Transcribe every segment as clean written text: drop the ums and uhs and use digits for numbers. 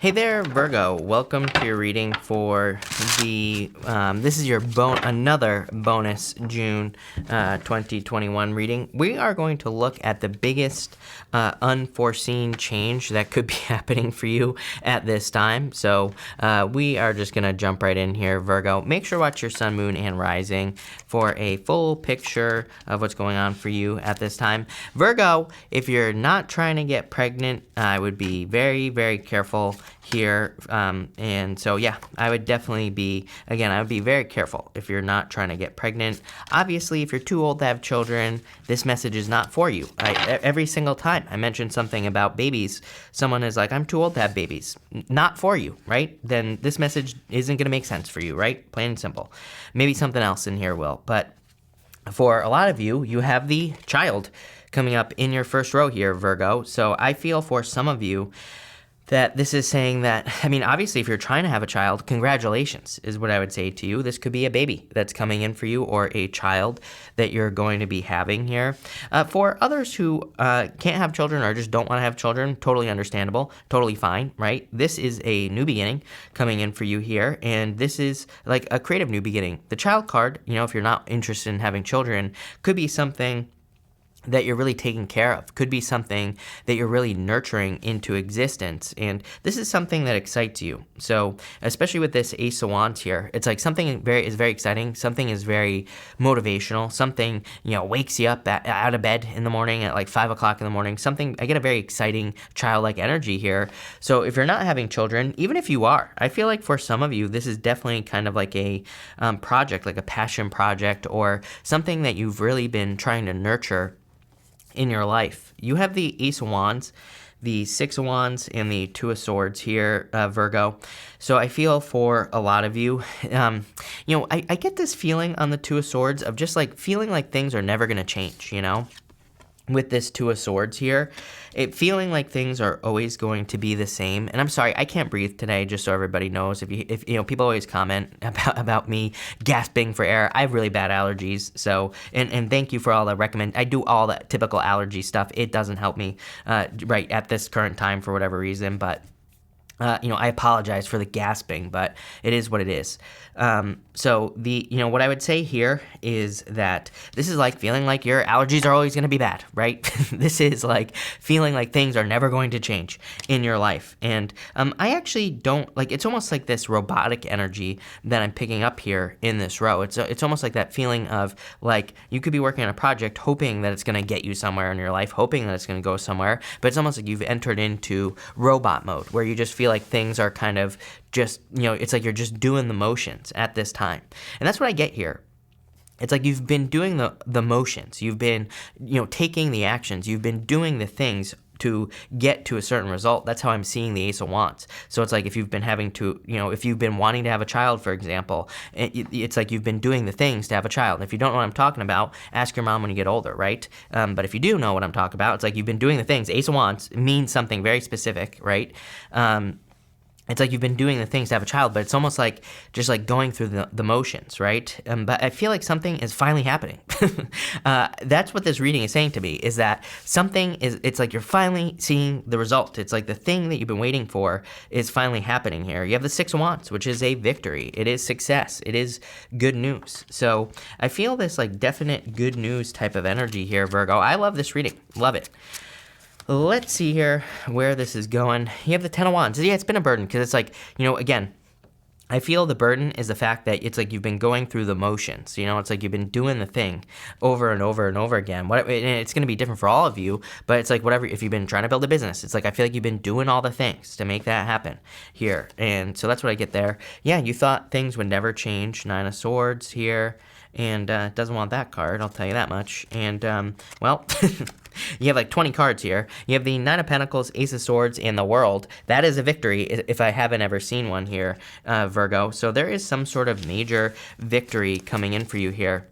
Hey there, Virgo. Welcome to your reading for the, this is your another bonus June 2021 reading. We are going to look at the biggest unforeseen change that could be happening for you at this time. So we are just going to jump right in here, Virgo. Make sure to watch your sun, moon, and rising for a full picture of what's going on for you at this time. Virgo, if you're not trying to get pregnant, I would be very, very careful here. And so, yeah, I would definitely be, again, I would be very careful if you're not trying to get pregnant. Obviously, if you're too old to have children, this message is not for you. Every single time I mention something about babies, someone is like, I'm too old to have babies. Not for you, right? Then this message isn't going to make sense for you, right? Plain and simple. Maybe something else in here will, but for a lot of you, you have the child coming up in your first row here, Virgo. So I feel for some of you that this is saying that, I mean, obviously, if you're trying to have a child, congratulations is what I would say to you. This could be a baby that's coming in for you or a child that you're going to be having here. For others who can't have children or just don't want to have children, totally understandable, totally fine, right? This is a new beginning coming in for you here, and this is like a creative new beginning. The child card, you know, if you're not interested in having children, could be something that you're really taking care of, could be something that you're really nurturing into existence. And this is something that excites you. So especially with this Ace of Wands here, it's like something is very exciting. Something is very motivational. Something, you know, wakes you up out of bed in the morning at like 5 o'clock in the morning. Something, I get a very exciting childlike energy here. So if you're not having children, even if you are, I feel like for some of you, this is definitely kind of like a project, like a passion project or something that you've really been trying to nurture in your life. You have the Ace of Wands, the Six of Wands, and the Two of Swords here, Virgo. So I feel for a lot of you, you know, I get this feeling on the Two of Swords of just like feeling like things are never going to change, you know? With this Two of Swords here, feeling like things are always going to be the same. And I'm sorry, I can't breathe today, just so everybody knows. If you know, people always comment about me gasping for air. I have really bad allergies, so and thank you for all the I do all the typical allergy stuff. It doesn't help me right at this current time for whatever reason, but you know, I apologize for the gasping, but it is what it is. So you know, what I would say here is that this is like feeling like your allergies are always going to be bad, right? This is like feeling like things are never going to change in your life. And I actually don't like, it's almost like this robotic energy that I'm picking up here in this row. It's almost like that feeling of like you could be working on a project hoping that it's going to get you somewhere in your life, hoping that it's going to go somewhere, but it's almost like you've entered into robot mode where you just feel like things are kind of just, you know, it's like you're just doing the motions at this time. And that's what I get here. It's like you've been doing the motions. You've been, you know, taking the actions. You've been doing the things to get to a certain result. That's how I'm seeing the Ace of Wands. So it's like if you've been having to, you know, if you've been wanting to have a child, for example, it's like you've been doing the things to have a child. And if you don't know what I'm talking about, ask your mom when you get older, right? But if you do know what I'm talking about, it's like you've been doing the things. Ace of Wands means something very specific, right? It's like you've been doing the things to have a child, but it's almost like just like going through the motions, right? But I feel like something is finally happening. That's what this reading is saying to me, is that it's like you're finally seeing the result. It's like the thing that you've been waiting for is finally happening here. You have the Six of Wands, which is a victory. It is success. It is good news. So I feel this like definite good news type of energy here, Virgo. I love this reading. Love it. Let's see here where this is going. You have the Ten of Wands. Yeah, it's been a burden because it's like, you know, again, I feel the burden is the fact that it's like you've been going through the motions. You know, it's like you've been doing the thing over and over and over again. And it's going to be different for all of you, but it's like whatever, if you've been trying to build a business, it's like I feel like you've been doing all the things to make that happen here. And so that's what I get there. Yeah, you thought things would never change. Nine of Swords here. And doesn't want that card, I'll tell you that much. And, well, you have like 20 cards here. You have the Nine of Pentacles, Ace of Swords, and the World. That is a victory if I haven't ever seen one here, Virgo. So there is some sort of major victory coming in for you here.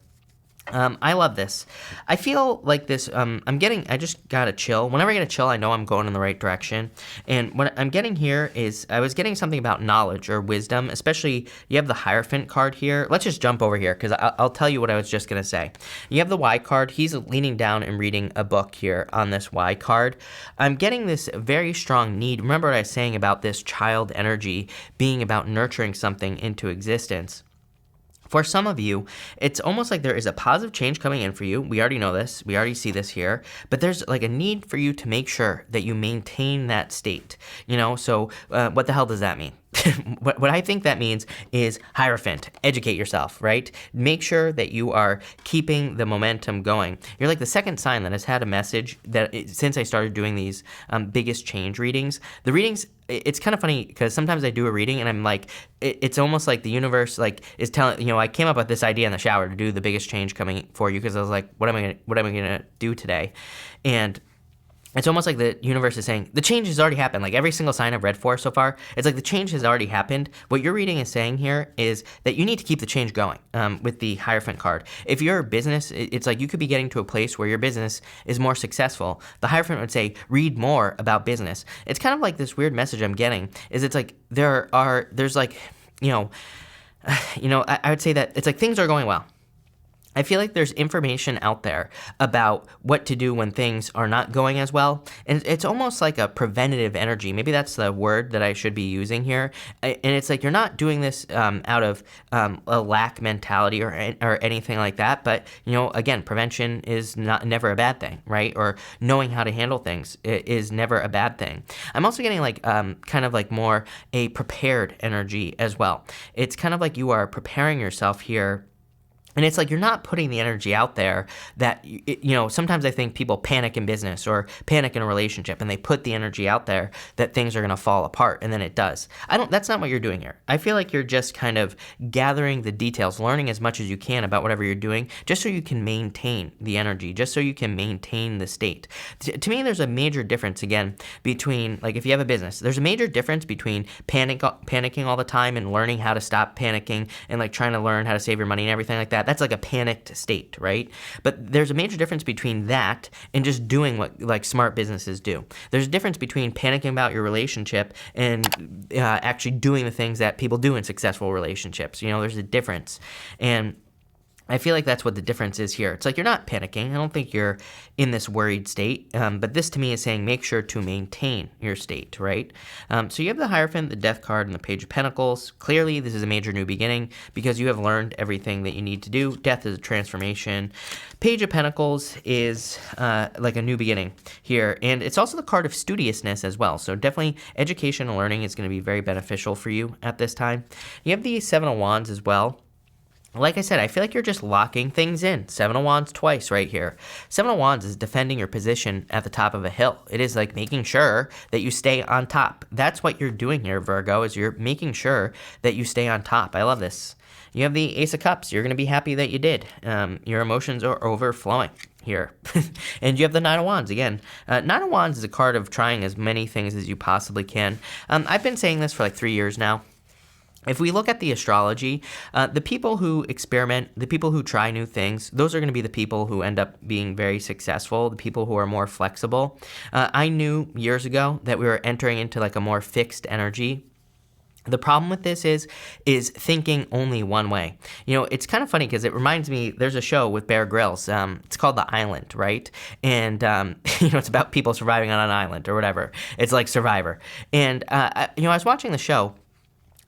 I love this. I feel like this, I just got a chill. Whenever I get a chill, I know I'm going in the right direction. And what I'm getting here is, I was getting something about knowledge or wisdom, especially you have the Hierophant card here. Let's just jump over here, because I'll tell you what I was just going to say. You have the Y card. He's leaning down and reading a book here on this Y card. I'm getting this very strong need. Remember what I was saying about this child energy being about nurturing something into existence. For some of you, it's almost like there is a positive change coming in for you. We already know this. We already see this here. But there's like a need for you to make sure that you maintain that state. So what the hell does that mean? What I think that means is Hierophant, educate yourself, right? Make sure that you are keeping the momentum going. You're like the second sign that has had a message since I started doing these biggest change readings. The readings, it's kind of funny because sometimes I do a reading and I'm like, it's almost like the universe is telling, I came up with this idea in the shower to do the biggest change coming for you because I was like, what am I gonna do today? And it's almost like the universe is saying, the change has already happened. Like every single sign I've read for so far, it's like the change has already happened. What your reading is saying here is that you need to keep the change going with the Hierophant card. If you're a business, it's like you could be getting to a place where your business is more successful. The Hierophant would say, read more about business. It's kind of like this weird message I'm getting is it's like there's like, I would say that it's like things are going well. I feel like there's information out there about what to do when things are not going as well. And it's almost like a preventative energy. Maybe that's the word that I should be using here. And it's like you're not doing this out of a lack mentality or anything like that. But, again, prevention is never a bad thing, right? Or knowing how to handle things is never a bad thing. I'm also getting kind of like more a prepared energy as well. It's kind of like you are preparing yourself here. And it's like you're not putting the energy out there that, sometimes I think people panic in business or panic in a relationship and they put the energy out there that things are going to fall apart, and then it does. That's not what you're doing here. I feel like you're just kind of gathering the details, learning as much as you can about whatever you're doing, just so you can maintain the energy, just so you can maintain the state. To me, there's a major difference, again, between, like, if you have a business, there's a major difference between panicking all the time and learning how to stop panicking and, like, trying to learn how to save your money and everything like that. That's like a panicked state, right? But there's a major difference between that and just doing what like smart businesses do. There's a difference between panicking about your relationship and actually doing the things that people do in successful relationships. There's a difference. And I feel like that's what the difference is here. It's like you're not panicking. I don't think you're in this worried state. But this to me is saying make sure to maintain your state, right? So you have the Hierophant, the Death card, and the Page of Pentacles. Clearly, this is a major new beginning because you have learned everything that you need to do. Death is a transformation. Page of Pentacles is like a new beginning here. And it's also the card of studiousness as well. So definitely education and learning is going to be very beneficial for you at this time. You have the Seven of Wands as well. Like I said, I feel like you're just locking things in. Seven of Wands twice right here. Seven of Wands is defending your position at the top of a hill. It is like making sure that you stay on top. That's what you're doing here, Virgo, is you're making sure that you stay on top. I love this. You have the Ace of Cups. You're going to be happy that you did. Your emotions are overflowing here. And you have the Nine of Wands again. Nine of Wands is a card of trying as many things as you possibly can. I've been saying this for like 3 years now. If we look at the astrology, the people who experiment, the people who try new things, those are going to be the people who end up being very successful, the people who are more flexible. I knew years ago that we were entering into like a more fixed energy. The problem with this is thinking only one way. It's kind of funny because it reminds me, there's a show with Bear Grylls. It's called The Island, right? And, it's about people surviving on an island or whatever. It's like Survivor. And, I was watching the show.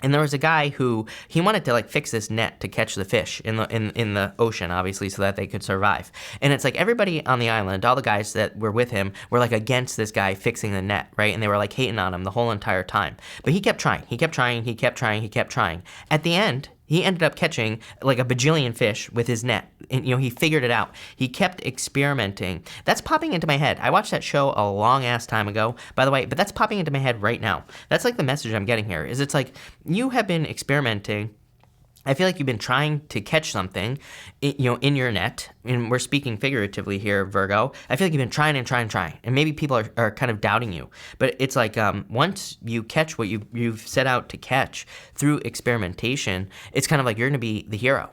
And there was a guy who he wanted to like fix this net to catch the fish in the ocean, obviously, so that they could survive. And it's like everybody on the island, all the guys that were with him, were like against this guy fixing the net, right? And they were like hating on him the whole entire time. But he kept trying. He kept trying. He kept trying. He kept trying. At the end, he ended up catching like a bajillion fish with his net. And, he figured it out. He kept experimenting. That's popping into my head. I watched that show a long ass time ago, by the way, but that's popping into my head right now. That's like the message I'm getting here is it's like you have been experimenting I feel like you've been trying to catch something, in your net, and we're speaking figuratively here, Virgo. I feel like you've been trying and trying and trying, and maybe people are kind of doubting you. But it's like once you catch what you've set out to catch through experimentation, it's kind of like you're going to be the hero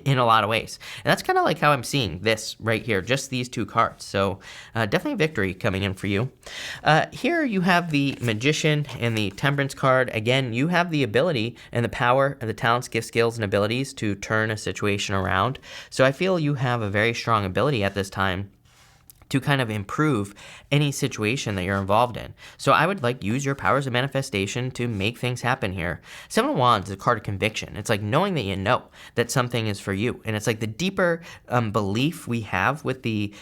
in a lot of ways. And that's kind of like how I'm seeing this right here, just these two cards. So definitely victory coming in for you. Here you have the Magician and the Temperance card. Again, you have the ability and the power and the talents, gifts, skills, and abilities to turn a situation around. So I feel you have a very strong ability at this time to kind of improve any situation that you're involved in. So I would use your powers of manifestation to make things happen here. Seven of Wands is a card of conviction. It's like knowing that you know that something is for you. And it's like the deeper belief we have with the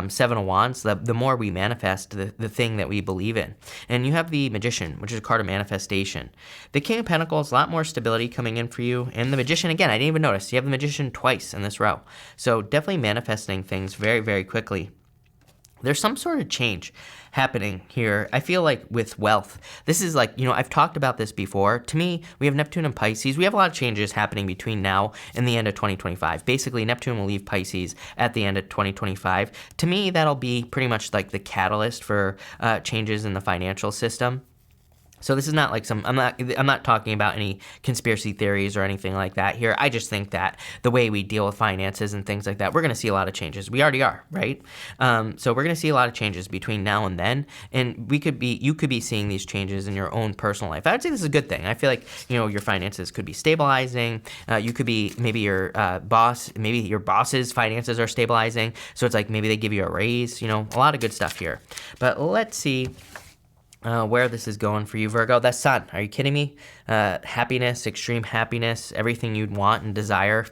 Seven of Wands, the more we manifest the thing that we believe in. And you have the Magician, which is a card of manifestation. The King of Pentacles, a lot more stability coming in for you. And the Magician, again, I didn't even notice. You have the Magician twice in this row. So definitely manifesting things very, very quickly. There's some sort of change happening here. I feel like with wealth, this is like, I've talked about this before. To me, we have Neptune and Pisces. We have a lot of changes happening between now and the end of 2025. Basically, Neptune will leave Pisces at the end of 2025. To me, that'll be pretty much like the catalyst for changes in the financial system. So this is not like I'm not talking about any conspiracy theories or anything like that here. I just think that the way we deal with finances and things like that, we're going to see a lot of changes. We already are, right? So we're going to see a lot of changes between now and then, and you could be seeing these changes in your own personal life. I would say this is a good thing. I feel like, your finances could be stabilizing. You could be, maybe your boss's finances are stabilizing. So it's like maybe they give you a raise, a lot of good stuff here. But let's see where this is going for you, Virgo. The Sun. Are you kidding me? Happiness, extreme happiness, everything you'd want and desire,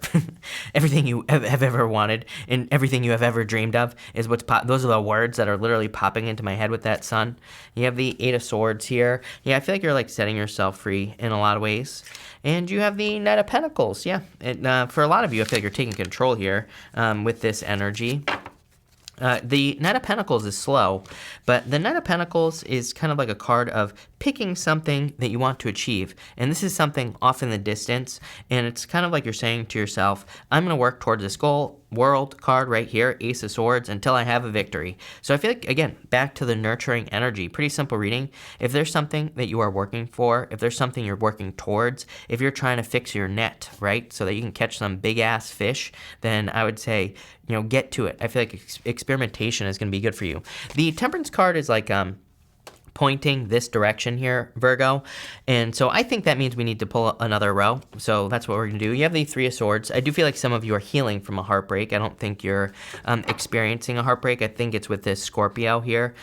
everything you have ever wanted, and everything you have ever dreamed of is those are the words that are literally popping into my head with that Sun. You have the Eight of Swords here. Yeah, I feel like you're setting yourself free in a lot of ways. And you have the Knight of Pentacles. Yeah, for a lot of you, I feel like you're taking control here with this energy. The Knight of Pentacles is slow, but the Knight of Pentacles is kind of like a card of picking something that you want to achieve. And this is something off in the distance, and it's kind of like you're saying to yourself, I'm going to work towards this goal. World card right here, Ace of Swords, until I have a victory. So I feel like, again, back to the nurturing energy. Pretty simple reading. If there's something that you are working for, if there's something you're working towards, if you're trying to fix your net, right, so that you can catch some big-ass fish, then I would say, get to it. I feel like experimentation is going to be good for you. The Temperance card is like pointing this direction here, Virgo. And so I think that means we need to pull another row. So that's what we're going to do. You have the Three of Swords. I do feel like some of you are healing from a heartbreak. I don't think you're experiencing a heartbreak. I think it's with this Scorpio here.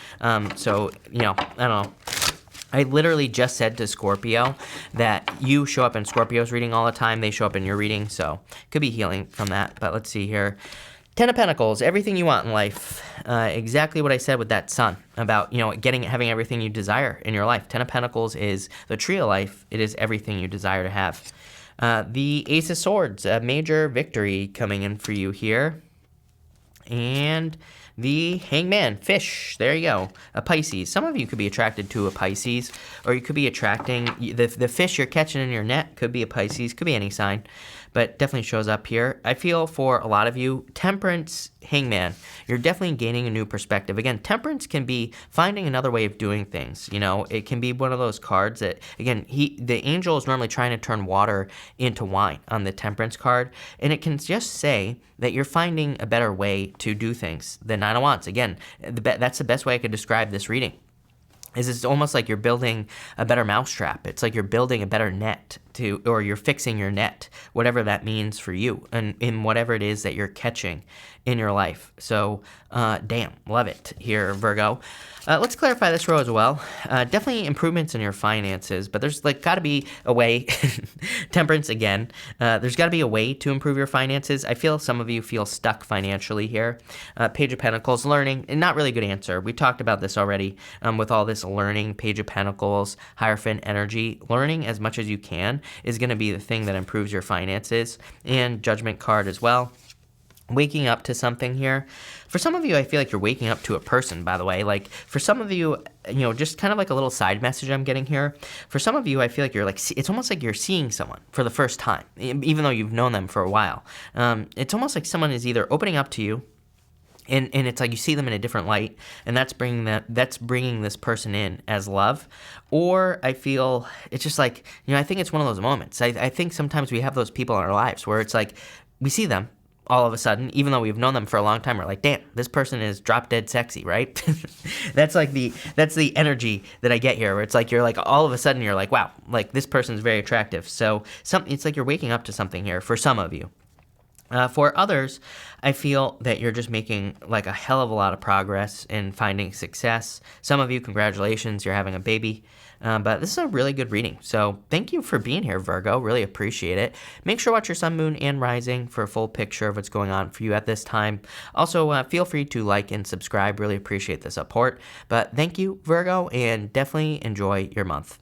So, I don't know. I literally just said to Scorpio that you show up in Scorpio's reading all the time. They show up in your reading. So could be healing from that. But let's see here. Ten of Pentacles, everything you want in life. Exactly what I said with that Sun about, having everything you desire in your life. Ten of Pentacles is the tree of life. It is everything you desire to have. The Ace of Swords, a major victory coming in for you here. And the Hangman, fish, there you go, a Pisces. Some of you could be attracted to a Pisces, or you could be attracting, the fish you're catching in your net could be a Pisces, could be any sign, but definitely shows up here. I feel for a lot of you, Temperance, Hangman, you're definitely gaining a new perspective. Again, Temperance can be finding another way of doing things. It can be one of those cards that, again, the angel is normally trying to turn water into wine on the Temperance card, and it can just say that you're finding a better way to do things. The Nine of Wands, again, that's the best way I could describe this reading. It's almost like you're building a better mousetrap. It's like you're building a better net or you're fixing your net, whatever that means for you, and in whatever it is that you're catching in your life. So, damn, love it here, Virgo. Let's clarify this row as well. Definitely improvements in your finances, but there's got to be a way. Temperance again. There's got to be a way to improve your finances. I feel some of you feel stuck financially here. Page of Pentacles, learning, and not really a good answer. We talked about this already with all this learning. Page of Pentacles, Hierophant energy. Learning as much as you can is going to be the thing that improves your finances. And Judgment card as well. waking up to something here. For some of you, I feel like you're waking up to a person, by the way. Like, for some of you, just kind of like a little side message I'm getting here. For some of you, I feel like you're like, it's almost like you're seeing someone for the first time, even though you've known them for a while. It's almost like someone is either opening up to you, and it's like you see them in a different light, and that's bringing this person in as love. Or I feel it's just like, I think it's one of those moments. I think sometimes we have those people in our lives where it's like we see them all of a sudden, even though we've known them for a long time, we're like, damn, this person is drop dead sexy, right? That's the energy that I get here, where it's like you're like all of a sudden you're like, wow, like this person's very attractive. So it's like you're waking up to something here for some of you. For others, I feel that you're just making like a hell of a lot of progress in finding success. Some of you, congratulations, you're having a baby. But this is a really good reading. So thank you for being here, Virgo. Really appreciate it. Make sure to watch your sun, moon, and rising for a full picture of what's going on for you at this time. Also, feel free to like and subscribe. Really appreciate the support. But thank you, Virgo, and definitely enjoy your month.